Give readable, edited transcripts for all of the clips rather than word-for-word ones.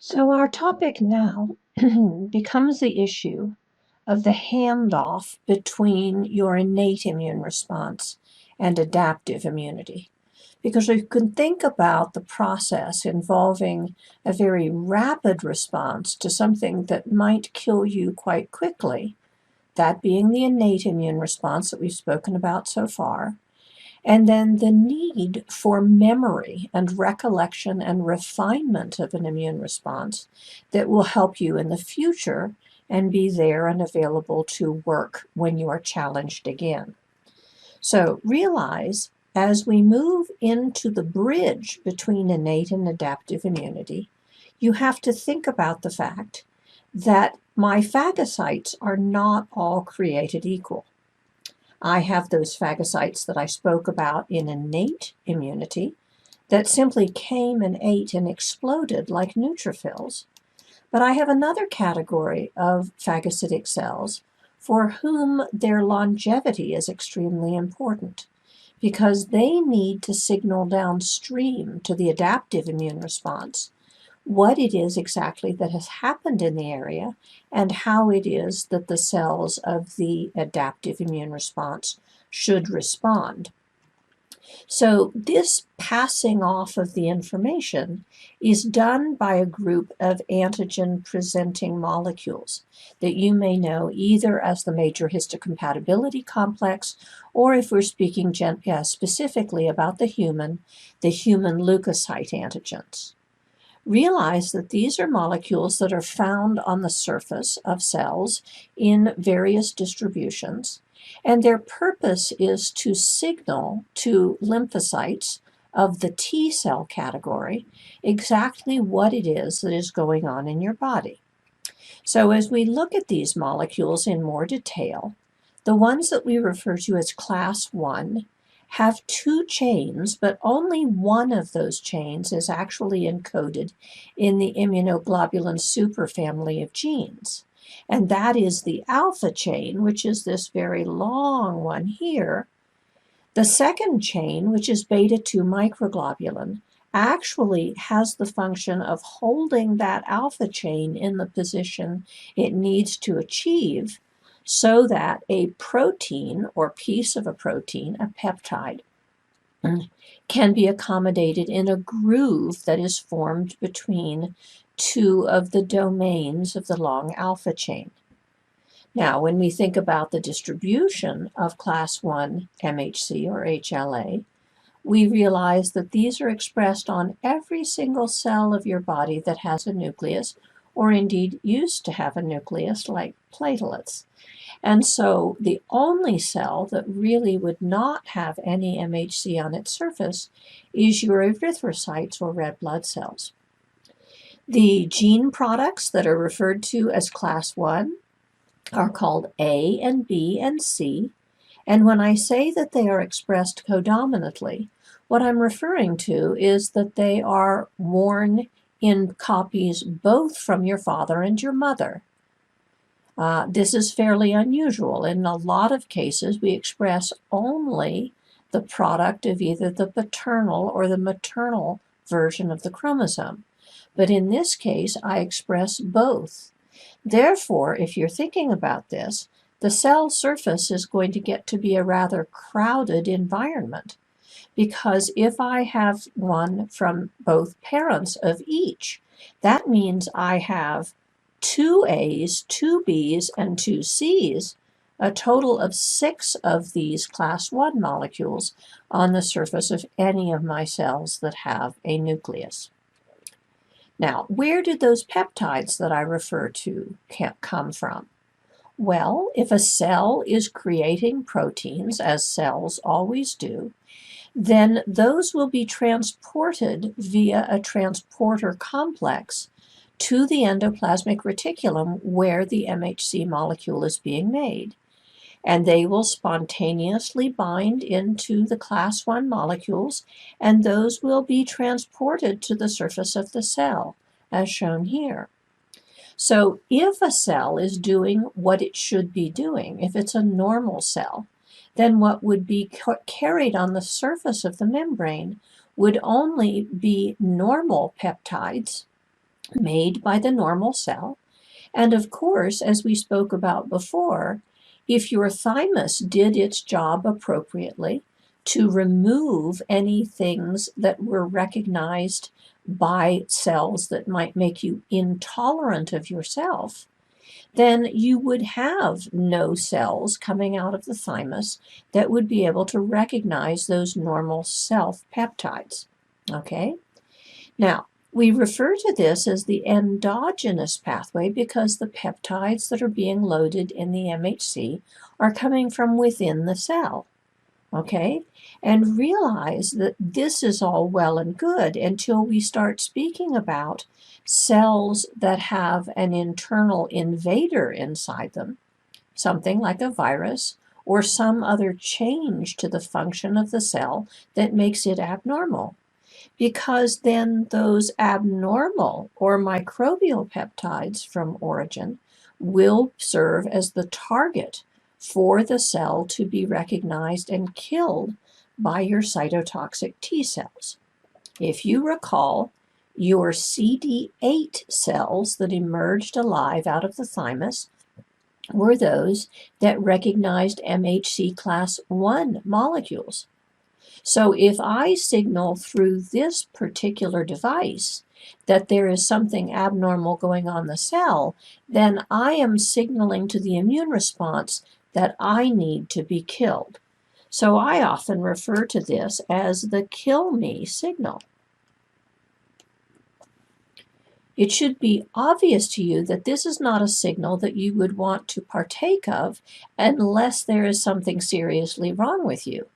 So our topic now becomes the issue of the handoff between your innate immune response and adaptive immunity. Because you can think about the process involving a very rapid response to something that might kill you quite quickly, that being the innate immune response that we've spoken about so far, and then the need for memory and recollection and refinement of an immune response that will help you in the future and be there and available to work when you are challenged again. So realize as we move into the bridge between innate and adaptive immunity, you have to think about the fact that my phagocytes are not all created equal. I have those phagocytes that I spoke about in innate immunity that simply came and ate and exploded like neutrophils. But I have another category of phagocytic cells for whom their longevity is extremely important because they need to signal downstream to the adaptive immune response what it is exactly that has happened in the area and how it is that the cells of the adaptive immune response should respond. So this passing off of the information is done by a group of antigen-presenting molecules that you may know either as the major histocompatibility complex, or if we're speaking specifically about the human leukocyte antigens. Realize that these are molecules that are found on the surface of cells in various distributions, and their purpose is to signal to lymphocytes of the T cell category exactly what it is that is going on in your body. So as we look at these molecules in more detail, the ones that we refer to as class 1 have two chains, but only one of those chains is actually encoded in the immunoglobulin superfamily of genes. And that is the alpha chain, which is this very long one here. The second chain, which is beta-2 microglobulin, actually has the function of holding that alpha chain in the position it needs to achieve so that a protein or piece of a protein, a peptide, can be accommodated in a groove that is formed between two of the domains of the long alpha chain. Now, when we think about the distribution of class 1 MHC or HLA, we realize that these are expressed on every single cell of your body that has a nucleus, or indeed used to have a nucleus, like platelets. And so the only cell that really would not have any MHC on its surface is your erythrocytes or red blood cells. The gene products that are referred to as class 1 are called A and B and C. And when I say that they are expressed codominantly, what I'm referring to is that they are worn in copies both from your father and your mother. This is fairly unusual. In a lot of cases, we express only the product of either the paternal or the maternal version of the chromosome. But in this case, I express both. Therefore, if you're thinking about this, the cell surface is going to get to be a rather crowded environment, because if I have one from both parents of each, that means I have 2 A's, 2 B's, and 2 C's, a total of 6 of these class 1 molecules on the surface of any of my cells that have a nucleus. Now, where did those peptides that I refer to come from? Well, if a cell is creating proteins, as cells always do, then those will be transported via a transporter complex to the endoplasmic reticulum where the MHC molecule is being made. And they will spontaneously bind into the class 1 molecules, and those will be transported to the surface of the cell, as shown here. So if a cell is doing what it should be doing, if it's a normal cell, then what would be carried on the surface of the membrane would only be normal peptides made by the normal cell. And of course, as we spoke about before, if your thymus did its job appropriately to remove any things that were recognized by cells that might make you intolerant of yourself, then you would have no cells coming out of the thymus that would be able to recognize those normal self peptides. Okay? Now, we refer to this as the endogenous pathway because the peptides that are being loaded in the MHC are coming from within the cell. Okay? And realize that this is all well and good until we start speaking about cells that have an internal invader inside them, something like a virus or some other change to the function of the cell that makes it abnormal. Because then those abnormal or microbial peptides from origin will serve as the target for the cell to be recognized and killed by your cytotoxic T cells. If you recall, your CD8 cells that emerged alive out of the thymus were those that recognized MHC class I molecules. So if I signal through this particular device that there is something abnormal going on in the cell, then I am signaling to the immune response that I need to be killed. So I often refer to this as the kill me signal. It should be obvious to you that this is not a signal that you would want to partake of unless there is something seriously wrong with you,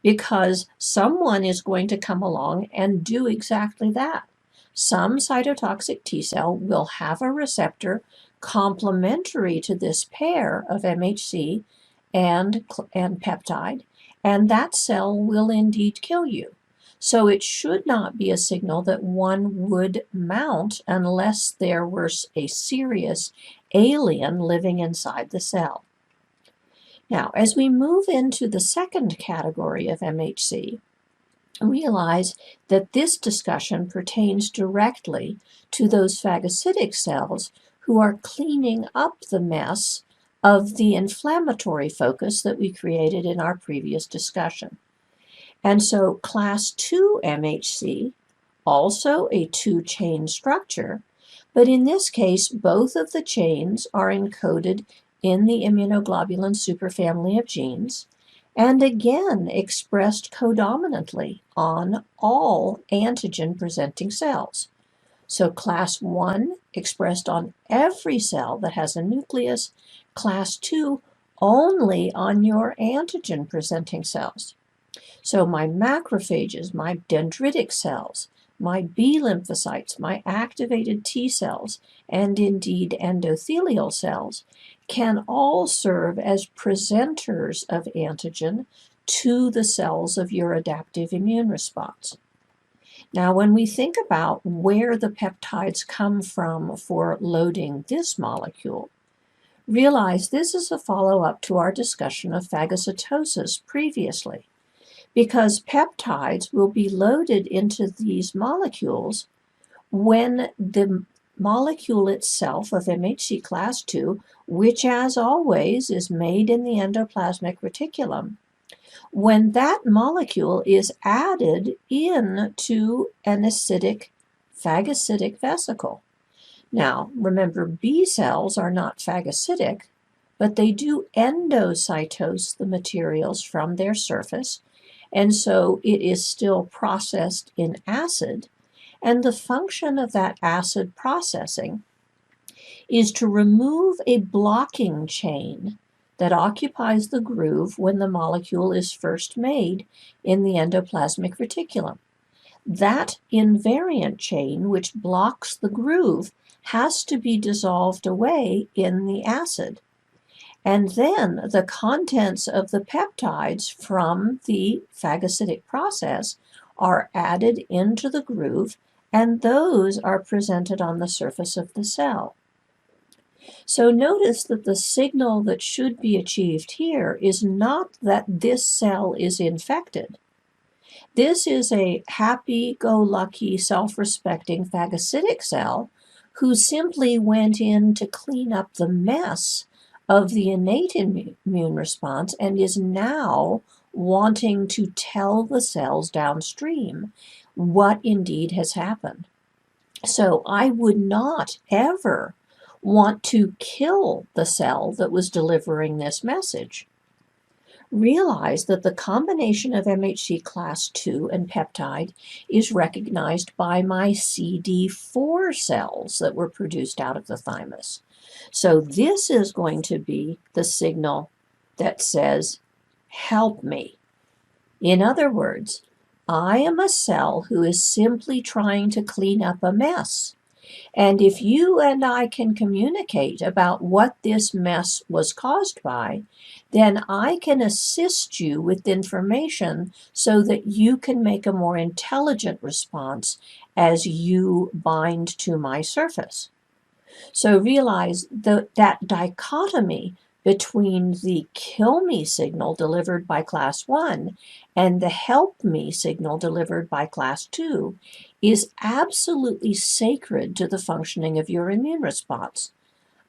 because someone is going to come along and do exactly that. Some cytotoxic T cell will have a receptor complementary to this pair of MHC and peptide, and that cell will indeed kill you. So it should not be a signal that one would mount unless there were a serious alien living inside the cell. Now, as we move into the second category of MHC, realize that this discussion pertains directly to those phagocytic cells who are cleaning up the mess of the inflammatory focus that we created in our previous discussion. And so class 2 MHC, also a 2-chain structure, but in this case, both of the chains are encoded in the immunoglobulin superfamily of genes, and again expressed codominantly on all antigen-presenting cells. So class 1 expressed on every cell that has a nucleus, class 2 only on your antigen-presenting cells. So my macrophages, my dendritic cells, my B lymphocytes, my activated T cells, and indeed endothelial cells can all serve as presenters of antigen to the cells of your adaptive immune response. Now, when we think about where the peptides come from for loading this molecule, realize this is a follow-up to our discussion of phagocytosis previously, because peptides will be loaded into these molecules when the molecule itself of MHC class 2, which as always is made in the endoplasmic reticulum, when that molecule is added into an acidic phagocytic vesicle. Now, remember, B cells are not phagocytic, but they do endocytose the materials from their surface, and so it is still processed in acid, and the function of that acid processing is to remove a blocking chain that occupies the groove when the molecule is first made in the endoplasmic reticulum. That invariant chain which blocks the groove has to be dissolved away in the acid. And then the contents of the peptides from the phagocytic process are added into the groove, and those are presented on the surface of the cell. So notice that the signal that should be achieved here is not that this cell is infected. This is a happy-go-lucky, self-respecting phagocytic cell who simply went in to clean up the mess of the innate immune response and is now wanting to tell the cells downstream what indeed has happened. So I would not ever want to kill the cell that was delivering this message. Realize that the combination of MHC class II and peptide is recognized by my CD4 cells that were produced out of the thymus. So this is going to be the signal that says, help me. In other words, I am a cell who is simply trying to clean up a mess. And if you and I can communicate about what this mess was caused by, then I can assist you with information so that you can make a more intelligent response as you bind to my surface. So realize that dichotomy between the kill me signal delivered by class 1 and the help me signal delivered by class 2 is absolutely sacred to the functioning of your immune response.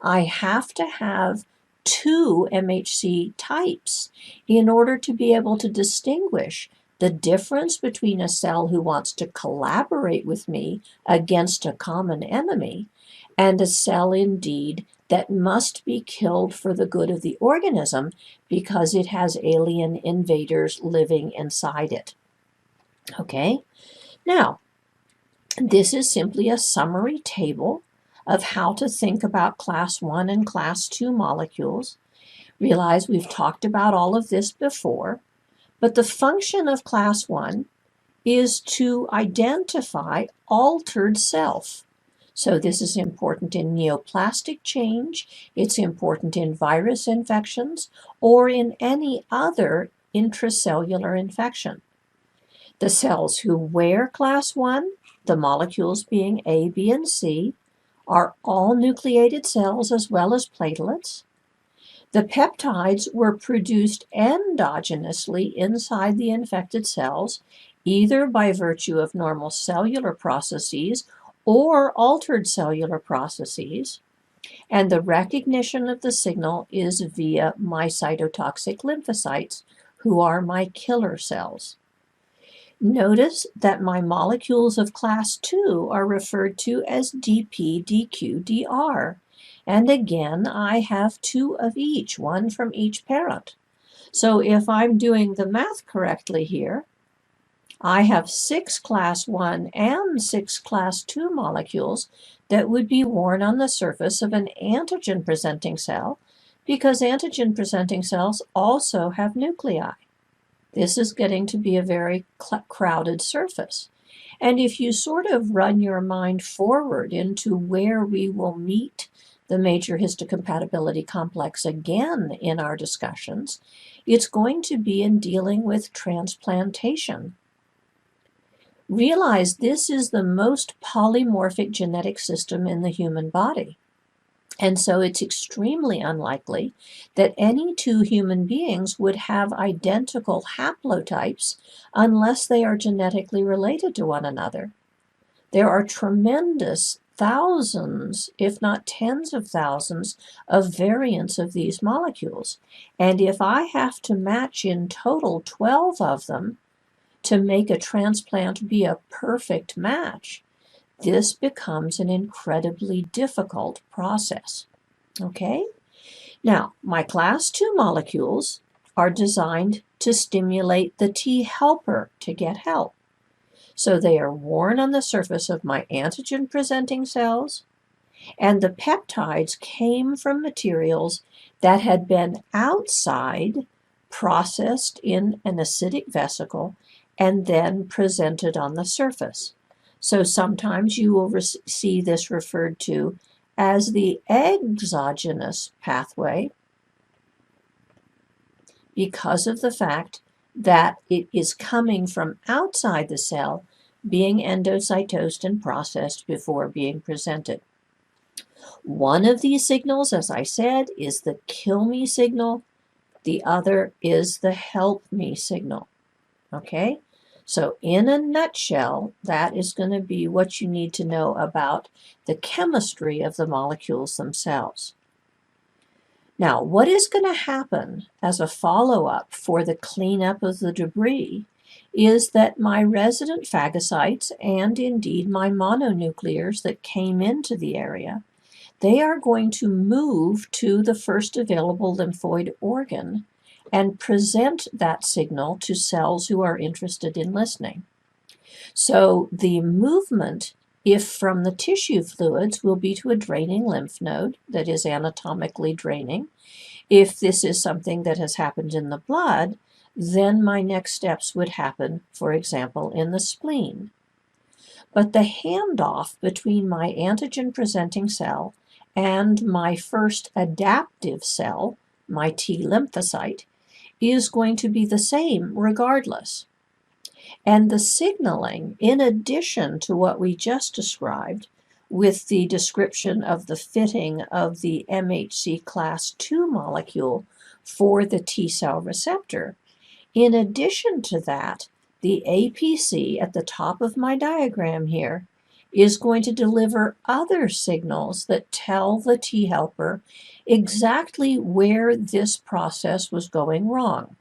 I have to have two MHC types in order to be able to distinguish the difference between a cell who wants to collaborate with me against a common enemy and a cell indeed that must be killed for the good of the organism because it has alien invaders living inside it. Okay? Now, this is simply a summary table of how to think about class 1 and class 2 molecules. Realize we've talked about all of this before, but the function of class 1 is to identify altered self. So this is important in neoplastic change, it's important in virus infections, or in any other intracellular infection. The cells who wear class 1, the molecules being A, B, and C, are all nucleated cells as well as platelets. The peptides were produced endogenously inside the infected cells, either by virtue of normal cellular processes or altered cellular processes, and the recognition of the signal is via my cytotoxic lymphocytes, who are my killer cells. Notice that my molecules of class 2 are referred to as DP, DQ, DR. And again, I have two of each, one from each parent. So if I'm doing the math correctly here, I have 6 class 1 and 6 class 2 molecules that would be worn on the surface of an antigen-presenting cell because antigen-presenting cells also have nuclei. This is getting to be a very crowded surface. And if you sort of run your mind forward into where we will meet the major histocompatibility complex again in our discussions, it's going to be in dealing with transplantation. Realize this is the most polymorphic genetic system in the human body. And so it's extremely unlikely that any two human beings would have identical haplotypes unless they are genetically related to one another. There are tremendous thousands, if not tens of thousands, of variants of these molecules. And if I have to match in total 12 of them to make a transplant be a perfect match, this becomes an incredibly difficult process. Okay? Now, my class 2 molecules are designed to stimulate the T helper to get help. So they are worn on the surface of my antigen-presenting cells, and the peptides came from materials that had been outside, processed in an acidic vesicle, and then presented on the surface. So sometimes you will see this referred to as the exogenous pathway because of the fact that it is coming from outside the cell, being endocytosed and processed before being presented. One of these signals, as I said, is the kill me signal. The other is the help me signal. Okay? So in a nutshell, that is going to be what you need to know about the chemistry of the molecules themselves. Now, what is going to happen as a follow-up for the cleanup of the debris is that my resident phagocytes and indeed my mononuclears that came into the area, they are going to move to the first available lymphoid organ and present that signal to cells who are interested in listening. So the movement, if from the tissue fluids, will be to a draining lymph node that is anatomically draining. If this is something that has happened in the blood, then my next steps would happen, for example, in the spleen. But the handoff between my antigen-presenting cell and my first adaptive cell, my T lymphocyte, is going to be the same regardless. And the signaling, in addition to what we just described with the description of the fitting of the MHC class II molecule for the T cell receptor, in addition to that, the APC at the top of my diagram here is going to deliver other signals that tell the T helper exactly where this process was going wrong.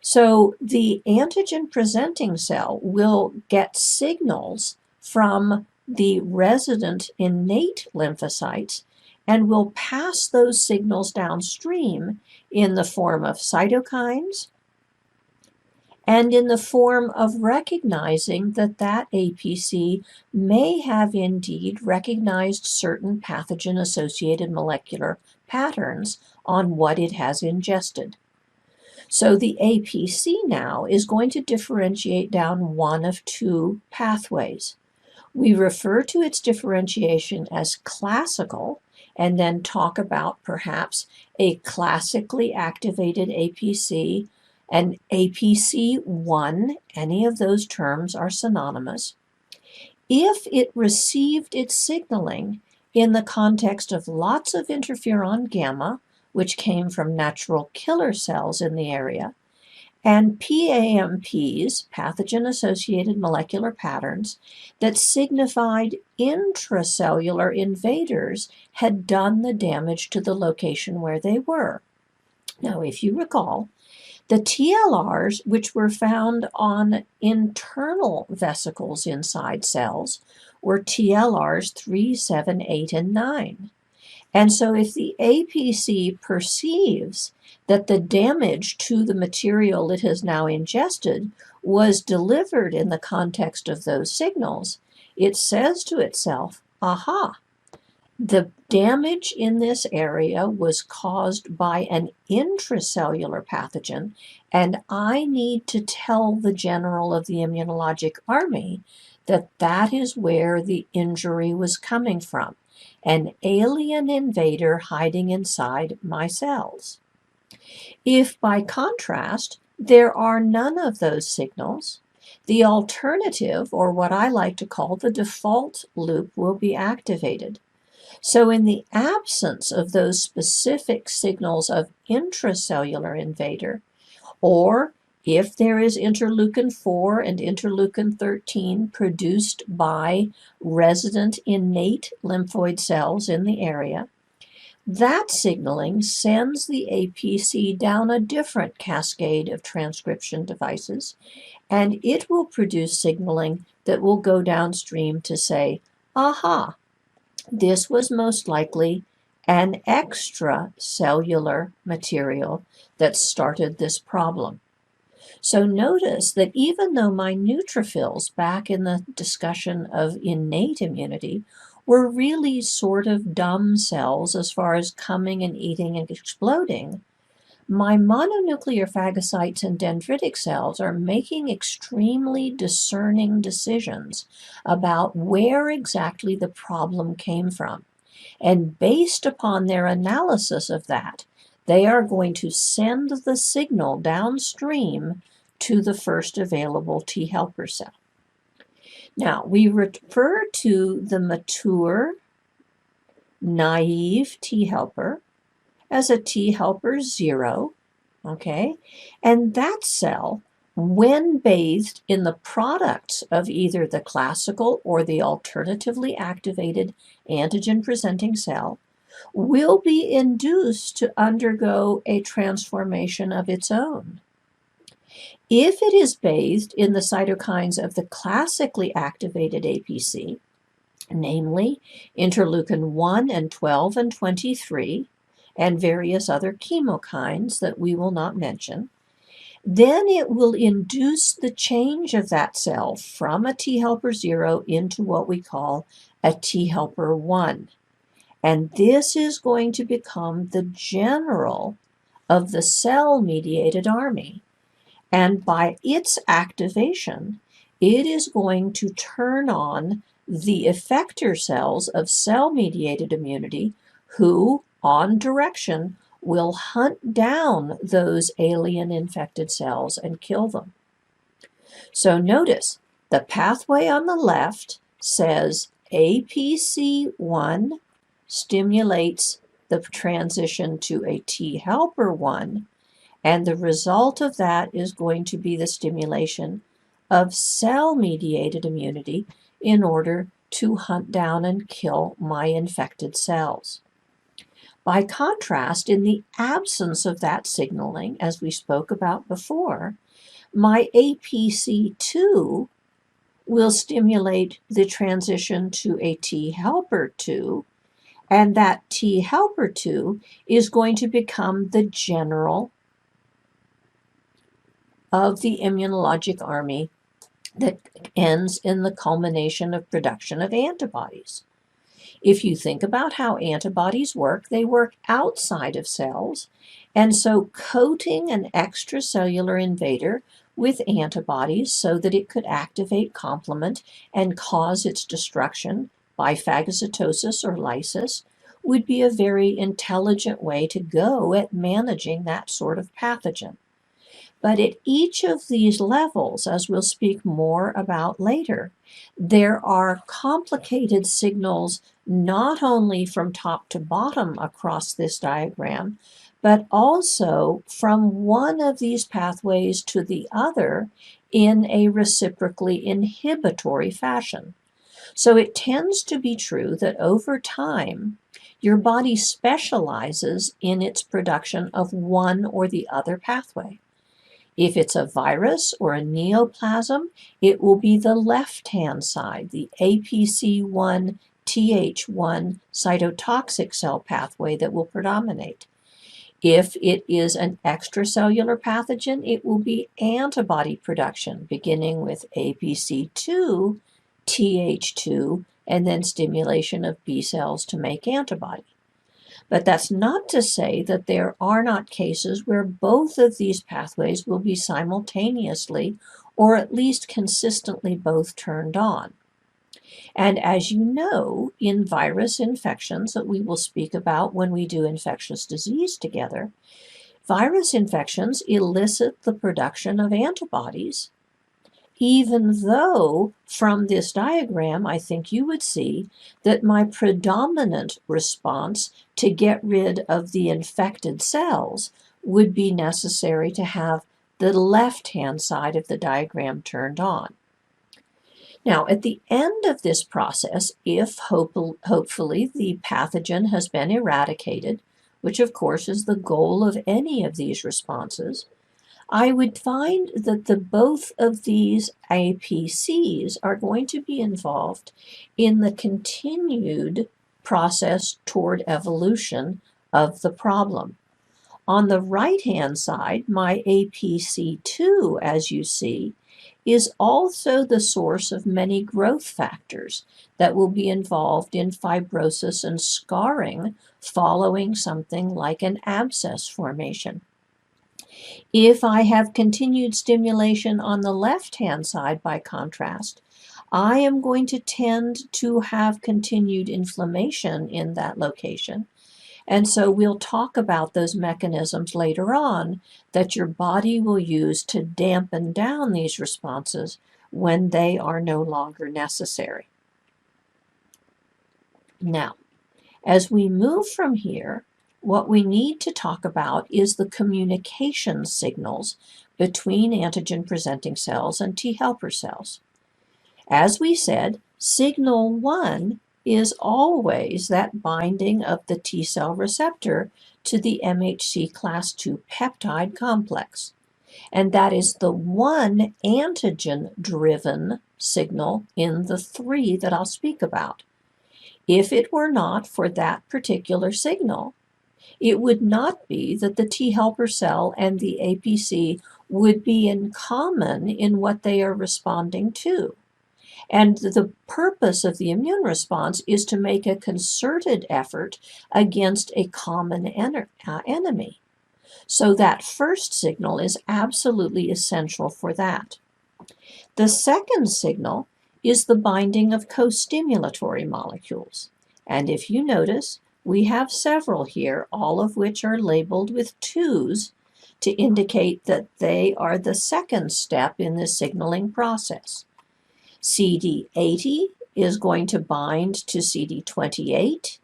So the antigen-presenting cell will get signals from the resident innate lymphocytes and will pass those signals downstream in the form of cytokines and in the form of recognizing that that APC may have indeed recognized certain pathogen-associated molecular patterns on what it has ingested. So the APC now is going to differentiate down one of two pathways. We refer to its differentiation as classical and then talk about perhaps a classically activated APC, an APC1, any of those terms are synonymous. If it received its signaling in the context of lots of interferon gamma, which came from natural killer cells in the area, and PAMPs, pathogen-associated molecular patterns, that signified intracellular invaders had done the damage to the location where they were. Now, if you recall, the TLRs, which were found on internal vesicles inside cells, were TLRs 3, 7, 8, and 9. And so if the APC perceives that the damage to the material it has now ingested was delivered in the context of those signals, it says to itself, aha, the damage in this area was caused by an intracellular pathogen, and I need to tell the general of the immunologic army that that is where the injury was coming from. An alien invader hiding inside my cells. If, by contrast, there are none of those signals, the alternative, or what I like to call the default loop, will be activated. So in the absence of those specific signals of intracellular invader, or if there is interleukin-4 and interleukin-13 produced by resident innate lymphoid cells in the area, that signaling sends the APC down a different cascade of transcription devices, and it will produce signaling that will go downstream to say, aha, this was most likely an extracellular material that started this problem. So notice that even though my neutrophils back in the discussion of innate immunity were really sort of dumb cells as far as coming and eating and exploding, my mononuclear phagocytes and dendritic cells are making extremely discerning decisions about where exactly the problem came from. And based upon their analysis of that, they are going to send the signal downstream to the first available T helper cell. Now, we refer to the mature, naive T helper as a T helper 0, okay? And that cell when bathed in the products of either the classical or the alternatively activated antigen-presenting cell, will be induced to undergo a transformation of its own. If it is bathed in the cytokines of the classically activated APC, namely interleukin 1 and 12 and 23, and various other chemokines that we will not mention, then it will induce the change of that cell from a T helper 0 into what we call a T helper 1. And this is going to become the general of the cell-mediated army. And by its activation, it is going to turn on the effector cells of cell-mediated immunity who, on direction, will hunt down those alien infected cells and kill them. So notice, the pathway on the left says APC1 stimulates the transition to a T helper 1, and the result of that is going to be the stimulation of cell-mediated immunity in order to hunt down and kill my infected cells. By contrast, in the absence of that signaling, as we spoke about before, my APC2 will stimulate the transition to a T helper 2, and that T helper 2 is going to become the general of the immunologic army that ends in the culmination of production of antibodies. If you think about how antibodies work, they work outside of cells, and so coating an extracellular invader with antibodies so that it could activate complement and cause its destruction by phagocytosis or lysis would be a very intelligent way to go at managing that sort of pathogen. But at each of these levels, as we'll speak more about later, there are complicated signals not only from top to bottom across this diagram, but also from one of these pathways to the other in a reciprocally inhibitory fashion. So it tends to be true that over time, your body specializes in its production of one or the other pathway. If it's a virus or a neoplasm, it will be the left-hand side, the APC1 TH1 cytotoxic cell pathway that will predominate. If it is an extracellular pathogen, it will be antibody production, beginning with APC2 TH2 and then stimulation of B cells to make antibody. But that's not to say that there are not cases where both of these pathways will be simultaneously or at least consistently both turned on. And as you know, in virus infections that we will speak about when we do infectious disease together, virus infections elicit the production of antibodies, even though from this diagram, I think you would see that my predominant response to get rid of the infected cells would be necessary to have the left-hand side of the diagram turned on. Now, at the end of this process, if hopefully the pathogen has been eradicated, which of course is the goal of any of these responses, I would find that both of these APCs are going to be involved in the continued process toward evolution of the problem. On the right-hand side, my APC2, as you see, is also the source of many growth factors that will be involved in fibrosis and scarring following something like an abscess formation. If I have continued stimulation on the left-hand side, by contrast, I am going to tend to have continued inflammation in that location. And so we'll talk about those mechanisms later on that your body will use to dampen down these responses when they are no longer necessary. Now, as we move from here, what we need to talk about is the communication signals between antigen-presenting cells and T helper cells. As we said, signal 1 is always that binding of the T cell receptor to the MHC class II peptide complex. And that is the one antigen-driven signal in the 3 that I'll speak about. If it were not for that particular signal, it would not be that the T helper cell and the APC would be in common in what they are responding to. And the purpose of the immune response is to make a concerted effort against a common enemy. So that first signal is absolutely essential for that. The second signal is the binding of co-stimulatory molecules. And if you notice, we have several here, all of which are labeled with 2s to indicate that they are the second step in the signaling process. CD80 is going to bind to CD28.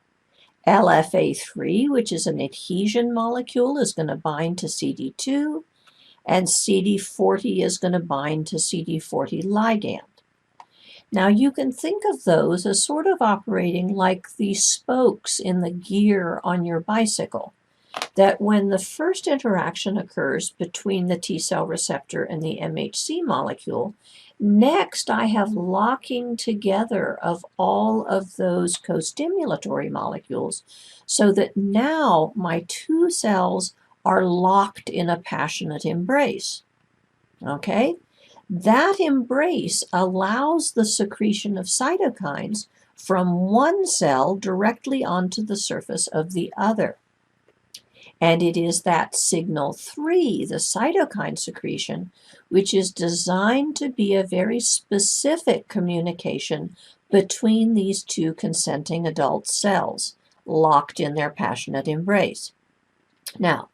LFA3, which is an adhesion molecule, is going to bind to CD2. And CD40 is going to bind to CD40 ligand. Now you can think of those as sort of operating like the spokes in the gear on your bicycle, that when the first interaction occurs between the T cell receptor and the MHC molecule, next I have locking together of all of those co-stimulatory molecules so that now my 2 cells are locked in a passionate embrace. Okay? That embrace allows the secretion of cytokines from one cell directly onto the surface of the other. And it is that signal 3, the cytokine secretion, which is designed to be a very specific communication between these 2 consenting adult cells, locked in their passionate embrace. Now,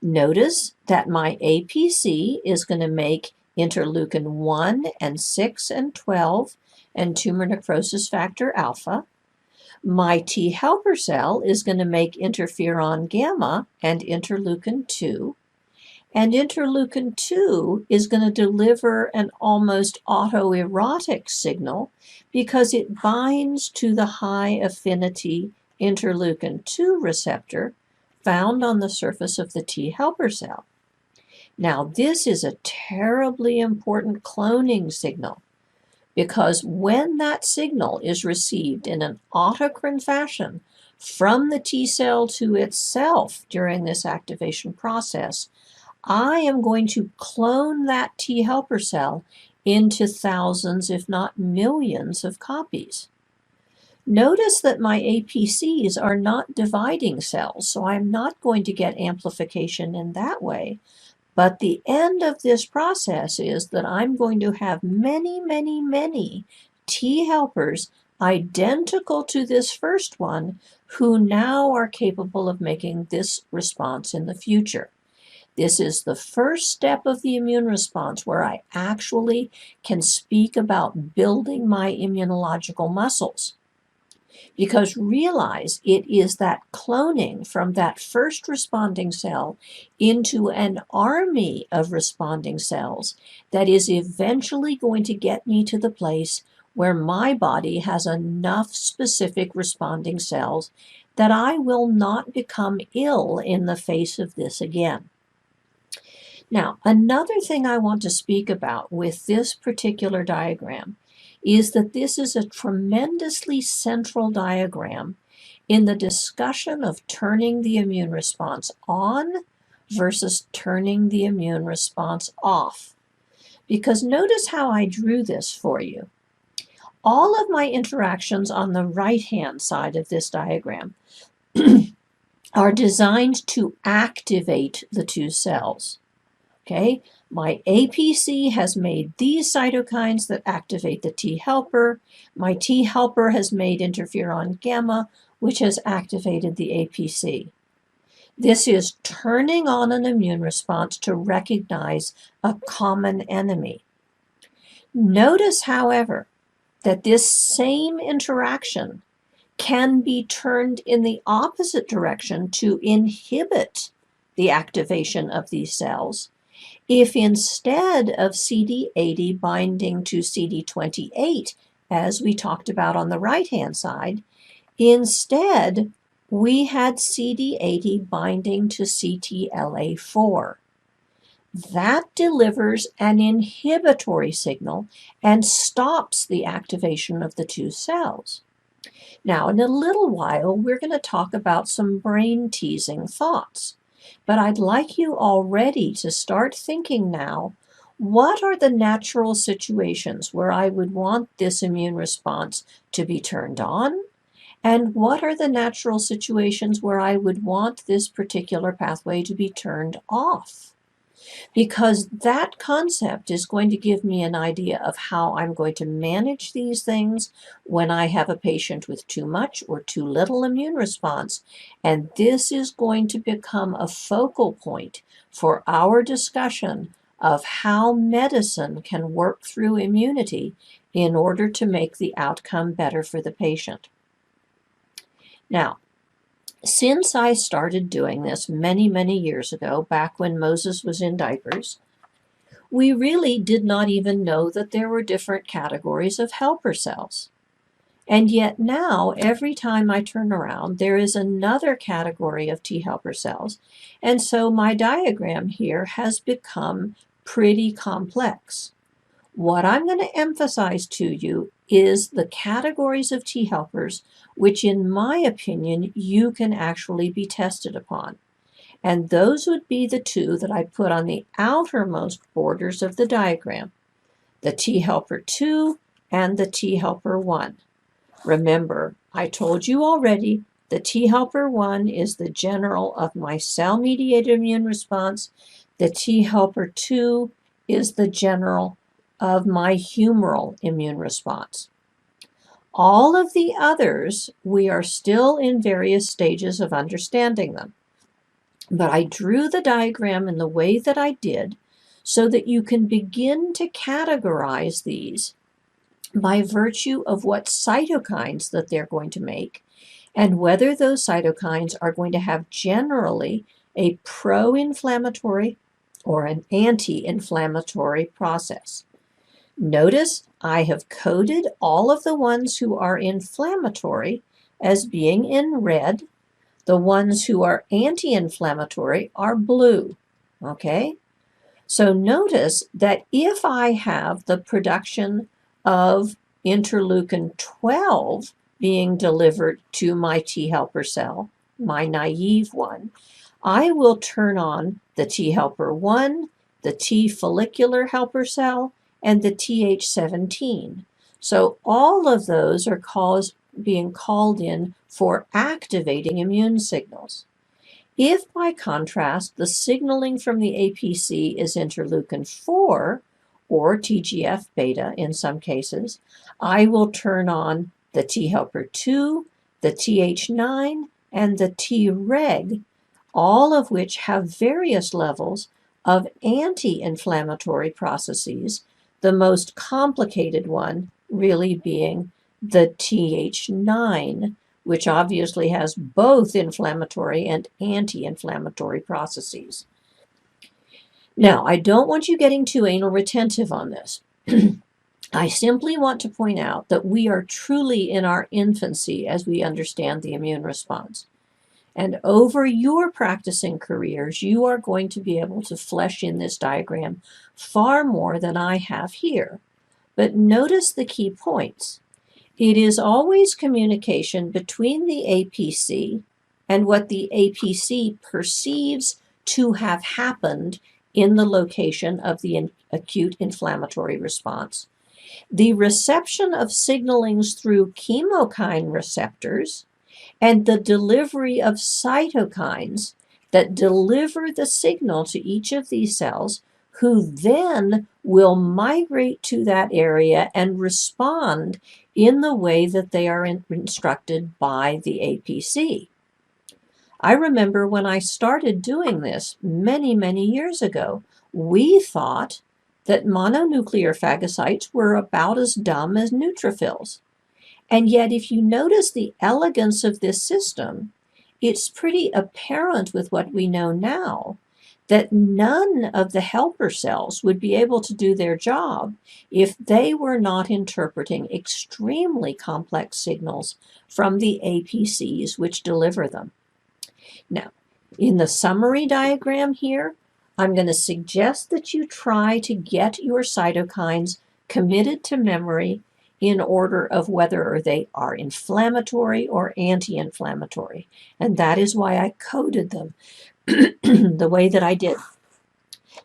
notice that my APC is going to make interleukin 1 and 6 and 12 and tumor necrosis factor alpha. My T helper cell is going to make interferon gamma and interleukin 2. And interleukin 2 is going to deliver an almost autoerotic signal because it binds to the high affinity interleukin 2 receptor found on the surface of the T helper cell. Now, this is a terribly important cloning signal because when that signal is received in an autocrine fashion from the T cell to itself during this activation process, I am going to clone that T helper cell into thousands, if not millions, of copies. Notice that my APCs are not dividing cells, so I'm not going to get amplification in that way. But the end of this process is that I'm going to have many, many, many T helpers identical to this first one who now are capable of making this response in the future. This is the first step of the immune response where I actually can speak about building my immunological muscles. Because realize it is that cloning from that first responding cell into an army of responding cells that is eventually going to get me to the place where my body has enough specific responding cells that I will not become ill in the face of this again. Now, another thing I want to speak about with this particular diagram is that this is a tremendously central diagram in the discussion of turning the immune response on versus turning the immune response off. Because notice how I drew this for you. All of my interactions on the right-hand side of this diagram are designed to activate the 2 cells. Okay, my APC has made these cytokines that activate the T helper. My T helper has made interferon gamma, which has activated the APC. This is turning on an immune response to recognize a common enemy. Notice, however, that this same interaction can be turned in the opposite direction to inhibit the activation of these cells if instead of CD80 binding to CD28, as we talked about on the right-hand side, instead we had CD80 binding to CTLA4. That delivers an inhibitory signal and stops the activation of the two cells. Now, in a little while, we're going to talk about some brain-teasing thoughts. But I'd like you already to start thinking now, what are the natural situations where I would want this immune response to be turned on? And what are the natural situations where I would want this particular pathway to be turned off? Because that concept is going to give me an idea of how I'm going to manage these things when I have a patient with too much or too little immune response. And this is going to become a focal point for our discussion of how medicine can work through immunity in order to make the outcome better for the patient. Now, since I started doing this many, many years ago, back when Moses was in diapers, we really did not even know that there were different categories of helper cells. And yet now, every time I turn around, there is another category of T helper cells. And so my diagram here has become pretty complex. What I'm going to emphasize to you is the categories of T helpers, which in my opinion, you can actually be tested upon. And those would be the two that I put on the outermost borders of the diagram, the T helper 2 and the T helper 1. Remember, I told you already, the T helper 1 is the general of my cell-mediated immune response. The T helper 2 is the general of my humoral immune response. All of the others, we are still in various stages of understanding them. But I drew the diagram in the way that I did so that you can begin to categorize these by virtue of what cytokines that they're going to make and whether those cytokines are going to have generally a pro-inflammatory or an anti-inflammatory process. Notice I have coded all of the ones who are inflammatory as being in red. The ones who are anti-inflammatory are blue, okay? So notice that if I have the production of interleukin 12 being delivered to my T helper cell, my naive one, I will turn on the T helper 1, the T follicular helper cell, and the Th17. So all of those are being called in for activating immune signals. If, by contrast, the signaling from the APC is interleukin 4, or TGF-beta in some cases, I will turn on the T helper 2, the Th9, and the Treg, all of which have various levels of anti-inflammatory processes, the most complicated one really being the Th9, which obviously has both inflammatory and anti-inflammatory processes. Now, I don't want you getting too anal retentive on this. I simply want to point out that we are truly in our infancy as we understand the immune response. And over your practicing careers, you are going to be able to flesh in this diagram far more than I have here. But notice the key points. It is always communication between the APC and what the APC perceives to have happened in the location of the acute inflammatory response. The reception of signalings through chemokine receptors and the delivery of cytokines that deliver the signal to each of these cells, who then will migrate to that area and respond in the way that they are instructed by the APC. I remember when I started doing this many, many years ago, we thought that mononuclear phagocytes were about as dumb as neutrophils. And yet, if you notice the elegance of this system, it's pretty apparent with what we know now that none of the helper cells would be able to do their job if they were not interpreting extremely complex signals from the APCs which deliver them. Now, in the summary diagram here, I'm going to suggest that you try to get your cytokines committed to memory in order of whether they are inflammatory or anti-inflammatory. And that is why I coded them the way that I did.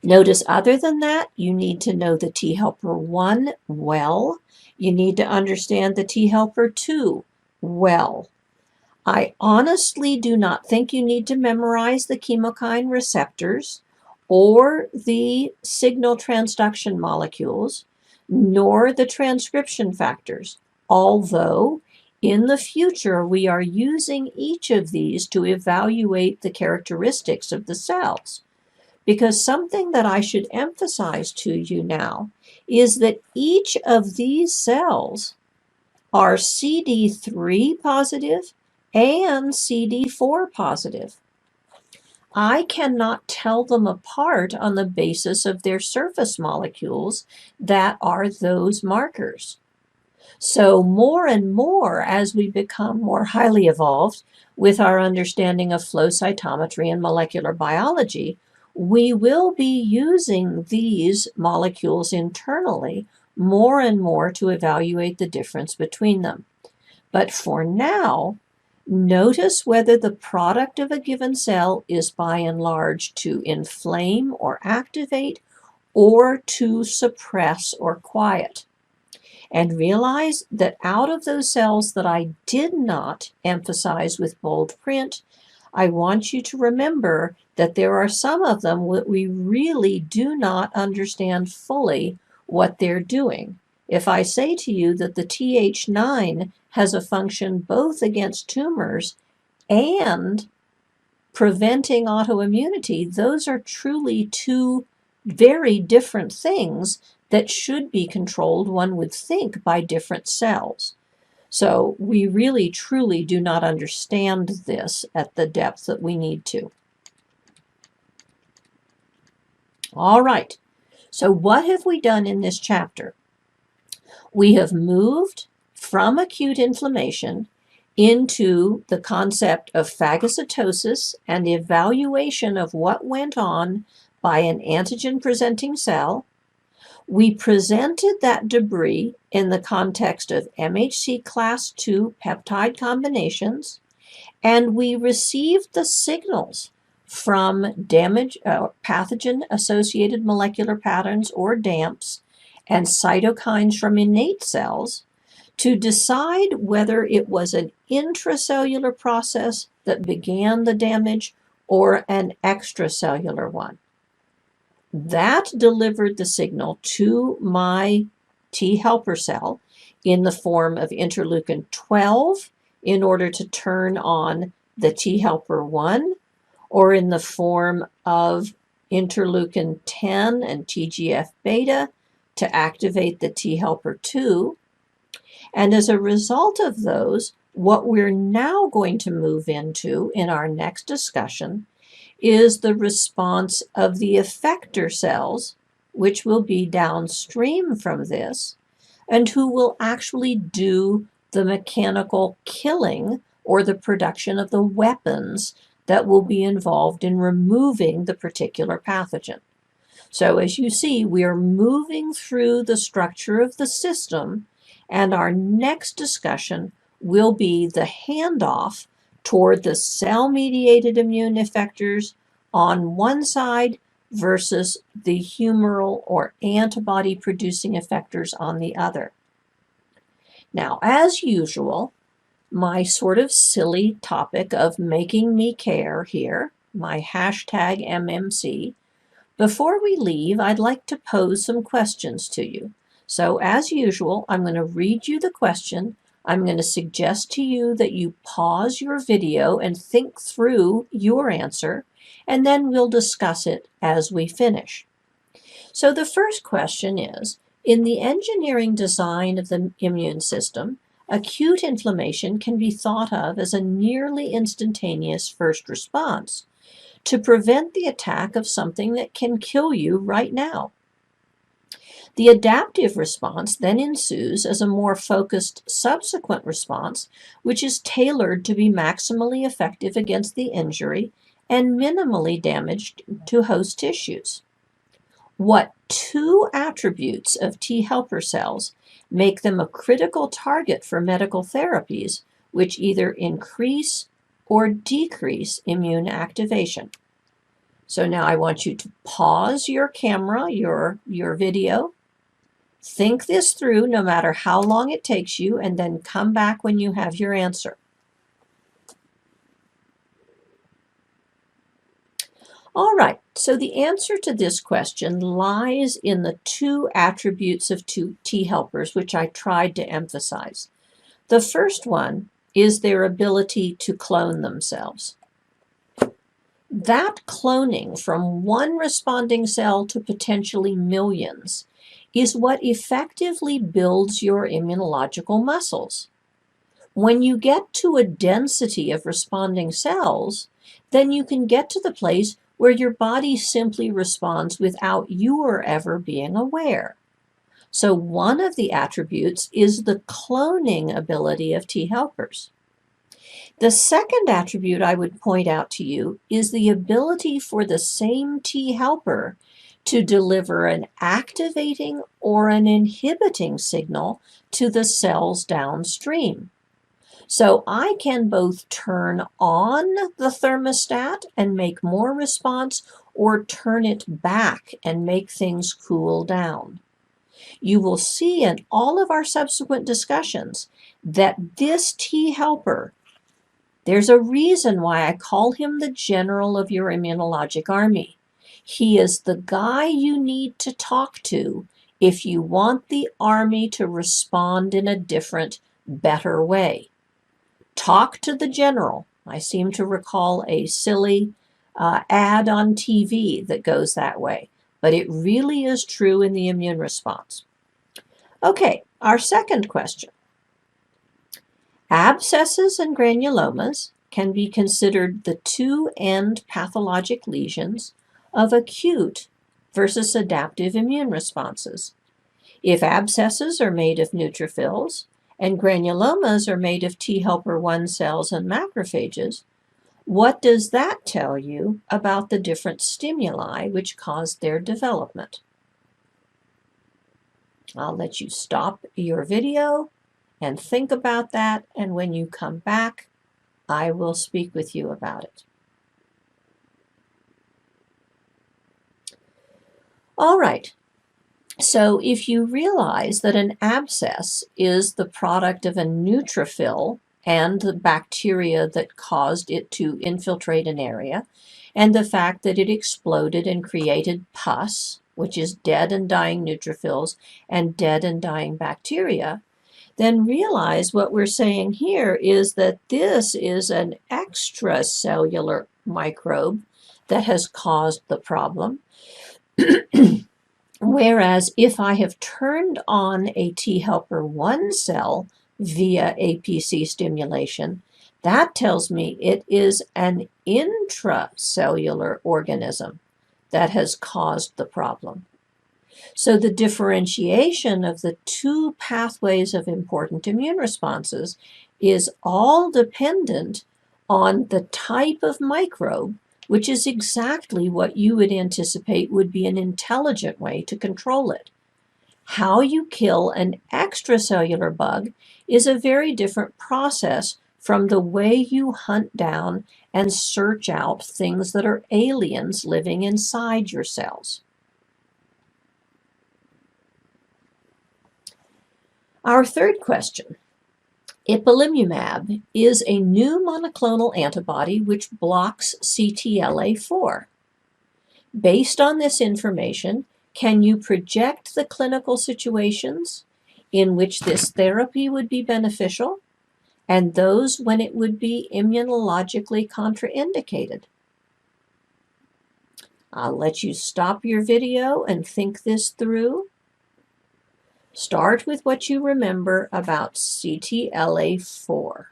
Notice other than that, you need to know the T helper 1 well. You need to understand the T helper 2 well. I honestly do not think you need to memorize the chemokine receptors or the signal transduction molecules, nor the transcription factors, although in the future we are using each of these to evaluate the characteristics of the cells. Because something that I should emphasize to you now is that each of these cells are CD3 positive and CD4 positive. I cannot tell them apart on the basis of their surface molecules that are those markers. So more and more, as we become more highly evolved with our understanding of flow cytometry and molecular biology, we will be using these molecules internally more and more to evaluate the difference between them. But for now, notice whether the product of a given cell is by and large to inflame or activate or to suppress or quiet. And realize that out of those cells that I did not emphasize with bold print, I want you to remember that there are some of them that we really do not understand fully what they're doing. If I say to you that the Th9 has a function both against tumors and preventing autoimmunity, those are truly two very different things that should be controlled, one would think, by different cells. So we really, truly do not understand this at the depth that we need to. All right, so what have we done in this chapter? We have moved from acute inflammation into the concept of phagocytosis and evaluation of what went on by an antigen-presenting cell. We presented that debris in the context of MHC class II peptide combinations, and we received the signals from pathogen-associated molecular patterns, or DAMPs, and cytokines from innate cells to decide whether it was an intracellular process that began the damage or an extracellular one. That delivered the signal to my T helper cell in the form of interleukin 12 in order to turn on the T helper 1, or in the form of interleukin 10 and TGF-beta to activate the T helper 2. And as a result of those, what we're now going to move into in our next discussion is the response of the effector cells, which will be downstream from this, and who will actually do the mechanical killing or the production of the weapons that will be involved in removing the particular pathogen. So as you see, we are moving through the structure of the system, and our next discussion will be the handoff toward the cell-mediated immune effectors on one side versus the humoral or antibody-producing effectors on the other. Now, as usual, my sort of silly topic of making me care here, my hashtag MMC, before we leave, I'd like to pose some questions to you. So as usual, I'm going to read you the question. I'm going to suggest to you that you pause your video and think through your answer, and then we'll discuss it as we finish. So the first question is, in the engineering design of the immune system, acute inflammation can be thought of as a nearly instantaneous first response to prevent the attack of something that can kill you right now. The adaptive response then ensues as a more focused subsequent response, which is tailored to be maximally effective against the injury and minimally damaged to host tissues. What two attributes of T helper cells make them a critical target for medical therapies, which either increase or decrease immune activation? So now I want you to pause your camera, your video. Think this through no matter how long it takes you, and then come back when you have your answer. All right, so the answer to this question lies in the two attributes of T helpers, which I tried to emphasize. The first one is their ability to clone themselves. That cloning from one responding cell to potentially millions is what effectively builds your immunological muscles. When you get to a density of responding cells, then you can get to the place where your body simply responds without your ever being aware. So one of the attributes is the cloning ability of T helpers. The second attribute I would point out to you is the ability for the same T helper to deliver an activating or an inhibiting signal to the cells downstream. So I can both turn on the thermostat and make more response, or turn it back and make things cool down. You will see in all of our subsequent discussions that this T helper, there's a reason why I call him the general of your immunologic army. He is the guy you need to talk to if you want the army to respond in a different, better way. Talk to the general. I seem to recall a silly ad on TV that goes that way, but it really is true in the immune response. Okay, our second question. Abscesses and granulomas can be considered the two-end pathologic lesions of acute versus adaptive immune responses. If abscesses are made of neutrophils and granulomas are made of T helper 1 cells and macrophages, what does that tell you about the different stimuli which caused their development? I'll let you stop your video and think about that, and when you come back, I will speak with you about it. All right, so if you realize that an abscess is the product of a neutrophil and the bacteria that caused it to infiltrate an area, and the fact that it exploded and created pus, which is dead and dying neutrophils and dead and dying bacteria, then realize what we're saying here is that this is an extracellular microbe that has caused the problem. Whereas if I have turned on a T helper 1 cell via APC stimulation, that tells me it is an intracellular organism that has caused the problem. So the differentiation of the two pathways of important immune responses is all dependent on the type of microbe, which is exactly what you would anticipate would be an intelligent way to control it. How you kill an extracellular bug is a very different process from the way you hunt down and search out things that are aliens living inside your cells. Our third question. Ipilimumab is a new monoclonal antibody which blocks CTLA-4. Based on this information, can you project the clinical situations in which this therapy would be beneficial and those when it would be immunologically contraindicated? I'll let you stop your video and think this through. Start with what you remember about CTLA4.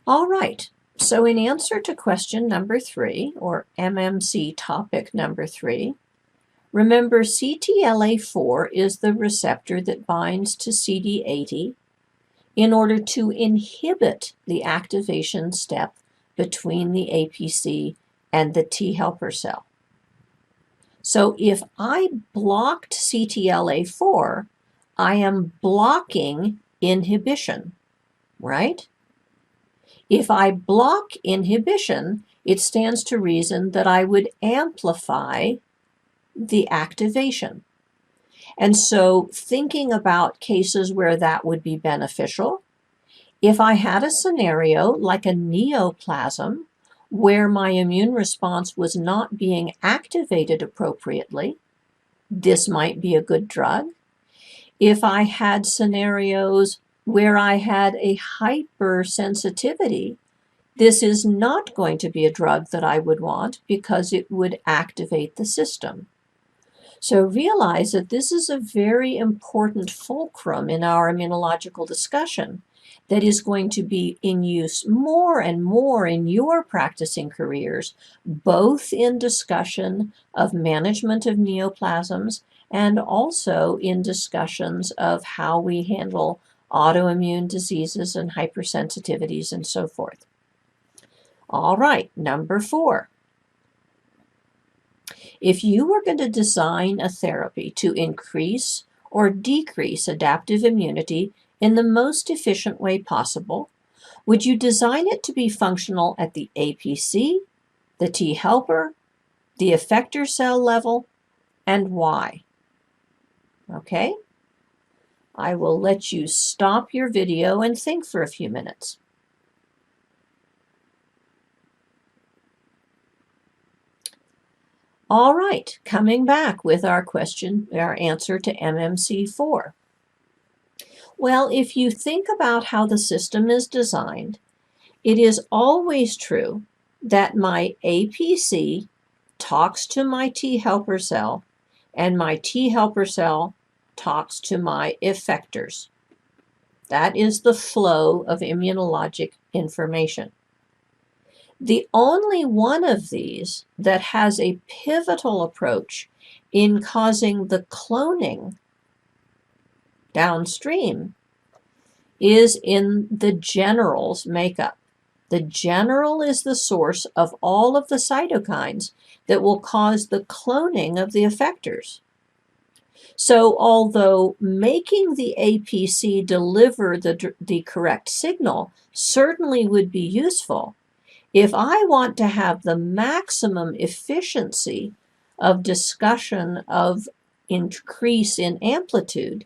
All right, so in answer to question number 3, or MMC topic number 3, remember CTLA4 is the receptor that binds to CD80 in order to inhibit the activation step between the APC and the T helper cell. So if I blocked CTLA4, I am blocking inhibition, right? If I block inhibition, it stands to reason that I would amplify the activation. And so thinking about cases where that would be beneficial, if I had a scenario like a neoplasm where my immune response was not being activated appropriately, this might be a good drug. If I had scenarios where I had a hypersensitivity, this is not going to be a drug that I would want because it would activate the system. So realize that this is a very important fulcrum in our immunological discussion that is going to be in use more and more in your practicing careers, both in discussion of management of neoplasms and also in discussions of how we handle autoimmune diseases and hypersensitivities and so forth. All right, number 4. If you were going to design a therapy to increase or decrease adaptive immunity in the most efficient way possible, would you design it to be functional at the APC, the T helper, the effector cell level, and why? Okay? I will let you stop your video and think for a few minutes. All right, coming back with our answer to MMC4. Well, if you think about how the system is designed, it is always true that my APC talks to my T helper cell, and my T helper cell talks to my effectors. That is the flow of immunologic information. The only one of these that has a pivotal approach in causing the cloning downstream is in the general's makeup. The general is the source of all of the cytokines that will cause the cloning of the effectors. So although making the APC deliver the correct signal certainly would be useful, if I want to have the maximum efficiency of discussion of increase in amplitude,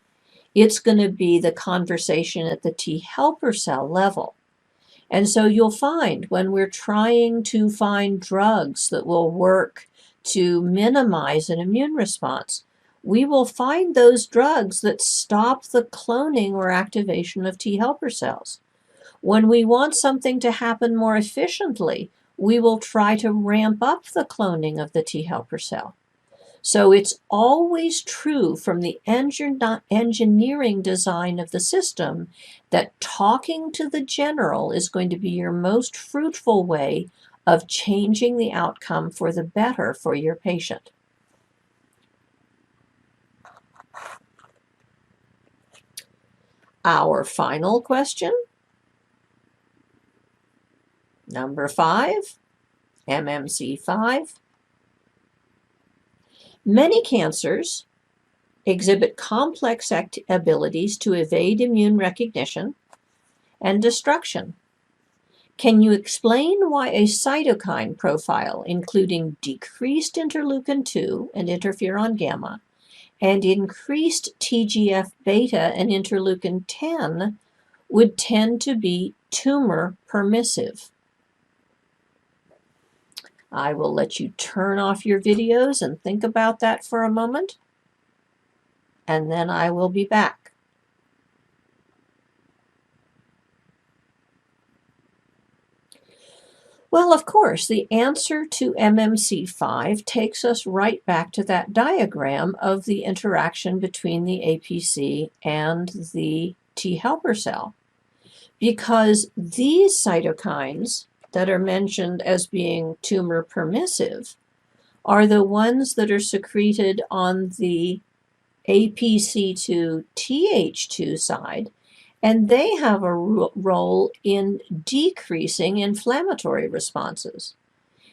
it's going to be the conversation at the T helper cell level. And so you'll find when we're trying to find drugs that will work to minimize an immune response, we will find those drugs that stop the cloning or activation of T helper cells. When we want something to happen more efficiently, we will try to ramp up the cloning of the T helper cell. So it's always true from the engineering design of the system that talking to the general is going to be your most fruitful way of changing the outcome for the better for your patient. Our final question, number 5, MMC5. Many cancers exhibit complex abilities to evade immune recognition and destruction. Can you explain why a cytokine profile, including decreased interleukin-2 and interferon gamma, and increased TGF-beta and interleukin-10 would tend to be tumor permissive? I will let you turn off your videos and think about that for a moment, and then I will be back. Well, of course, the answer to MMC5 takes us right back to that diagram of the interaction between the APC and the T helper cell. Because these cytokines that are mentioned as being tumor permissive are the ones that are secreted on the APC2 TH2 side, and they have a role in decreasing inflammatory responses.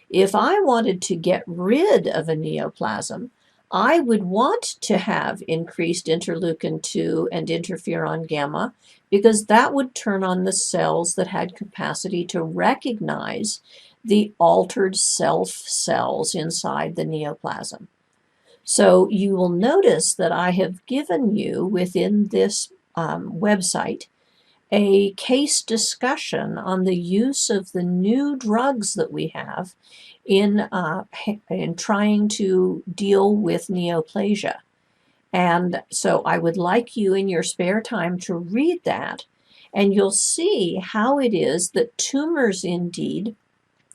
If I wanted to get rid of a neoplasm, I would want to have increased interleukin 2 and interferon gamma, because that would turn on the cells that had capacity to recognize the altered self cells inside the neoplasm. So you will notice that I have given you within this website a case discussion on the use of the new drugs that we have in trying to deal with neoplasia. And so I would like you in your spare time to read that, and you'll see how it is that tumors indeed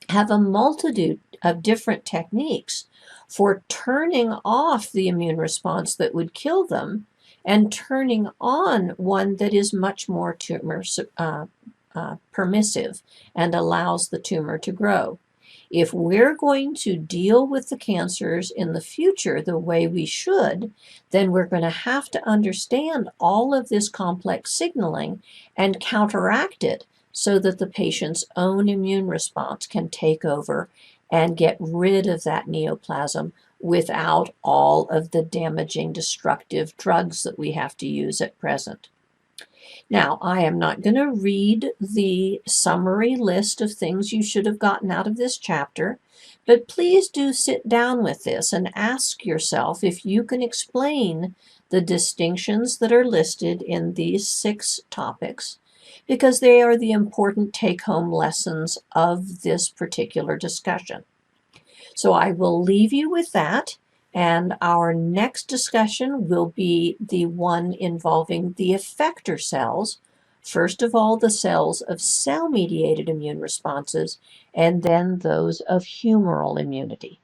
have a multitude of different techniques for turning off the immune response that would kill them and turning on one that is much more tumor permissive and allows the tumor to grow. If we're going to deal with the cancers in the future the way we should, then we're going to have to understand all of this complex signaling and counteract it so that the patient's own immune response can take over and get rid of that neoplasm without all of the damaging, destructive drugs that we have to use at present. Now, I am not going to read the summary list of things you should have gotten out of this chapter, but please do sit down with this and ask yourself if you can explain the distinctions that are listed in these 6 topics, because they are the important take-home lessons of this particular discussion. So I will leave you with that, and our next discussion will be the one involving the effector cells. First of all, the cells of cell-mediated immune responses, and then those of humoral immunity.